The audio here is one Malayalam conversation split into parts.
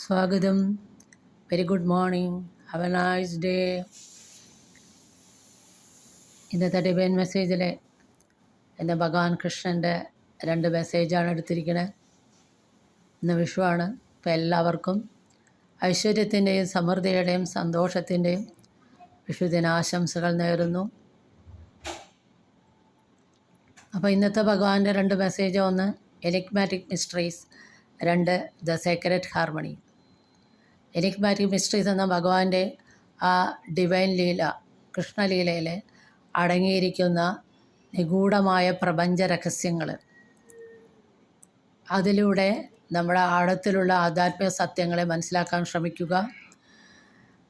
സ്വാഗതം. Very good morning. Have A nice day. ഇന്നത്തെ ഡിവൈൻ മെസ്സേജിൽ എൻ്റെ ഭഗവാൻ കൃഷ്ണൻ്റെ 2 മെസ്സേജാണ് എടുത്തിരിക്കുന്നത്. ഇന്ന് വിഷുവാണ്. അപ്പോൾ എല്ലാവർക്കും ഐശ്വര്യത്തിൻ്റെയും സമൃദ്ധിയുടെയും സന്തോഷത്തിൻ്റെയും വിഷുദിനാശംസകൾ നേരുന്നു. അപ്പോൾ ഇന്നത്തെ ഭഗവാന്റെ 2 message: 1 enigmatic mysteries, 2 the secret harmony. Enigmatic mysteries എന്ന ഭഗവാന്റെ ആ ഡിവൈൻ ലീല, കൃഷ്ണലീലയിൽ അടങ്ങിയിരിക്കുന്ന നിഗൂഢമായ പ്രപഞ്ച രഹസ്യങ്ങൾ, അതിലൂടെ നമ്മുടെ ആഴത്തിലുള്ള ആധ്യാത്മിക സത്യങ്ങളെ മനസ്സിലാക്കാൻ ശ്രമിക്കുക.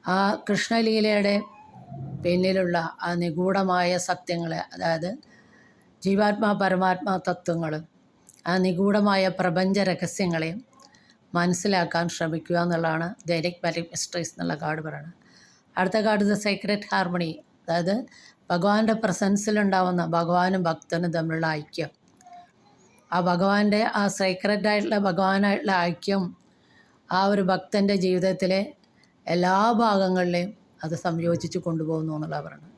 ആ കൃഷ്ണലീലയുടെ പിന്നിലുള്ള ആ നിഗൂഢമായ സത്യങ്ങളെ, അതായത് ജീവാത്മാ പരമാത്മാ തത്വങ്ങൾ, ആ നിഗൂഢമായ പ്രപഞ്ച രഹസ്യങ്ങളെ മനസ്സിലാക്കാൻ ശ്രമിക്കുക എന്നുള്ളതാണ് ദ എനിഗ്മാറ്റിക് മിസ്റ്ററീസ് എന്നുള്ള കാർഡ് പറയുന്നത്. അടുത്ത കാർഡ് ദ സീക്രട്ട് ഹാർമണി, അതായത് ഭഗവാന്റെ പ്രസൻസിലുണ്ടാവുന്ന ഭഗവാനും ഭക്തനും തമ്മിലുള്ള ഐക്യം. ആ ഭഗവാന്റെ ആ സീക്രട്ടായിട്ടുള്ള ഭഗവാനായിട്ടുള്ള ഐക്യം ആ ഒരു ഭക്തൻ്റെ ജീവിതത്തിലെ എല്ലാ ഭാഗങ്ങളിലെയും അത് സംയോജിച്ച് കൊണ്ടുപോകുന്നു എന്നുള്ള പറയുന്നത്.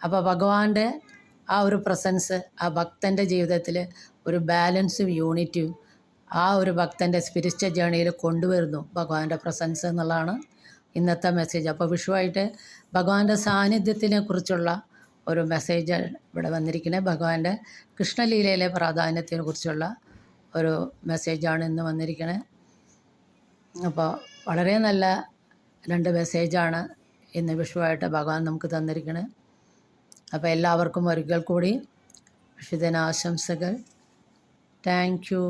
അപ്പോൾ ഭഗവാന്റെ ആ ഒരു പ്രസൻസ് ആ ഭക്തൻ്റെ ജീവിതത്തിൽ ഒരു ബാലൻസും യൂണിറ്റിയും ആ ഒരു ഭക്തൻ്റെ സ്പിരിച്വൽ ജേണിയിൽ കൊണ്ടുവരുന്നു ഭഗവാന്റെ പ്രസൻസ് എന്നുള്ളതാണ് ഇന്നത്തെ മെസ്സേജ്. അപ്പോൾ വിഷുവായിട്ട് ഭഗവാന്റെ സാന്നിധ്യത്തിനെ കുറിച്ചുള്ള ഒരു മെസ്സേജ് ഇവിടെ വന്നിരിക്കുന്നത്. ഭഗവാന്റെ കൃഷ്ണലീലയിലെ പ്രാധാന്യത്തിനെ കുറിച്ചുള്ള ഒരു മെസ്സേജാണ് ഇന്ന് വന്നിരിക്കുന്നത്. അപ്പോൾ വളരെ നല്ല 2 മെസ്സേജാണ് ഇന്ന് വിഷുവായിട്ട് ഭഗവാൻ നമുക്ക് തന്നിരിക്കുന്നത്. അപ്പോൾ എല്ലാവർക്കും ഒരിക്കൽ കൂടി വിഷുദിനാശംസകൾ. Thank you.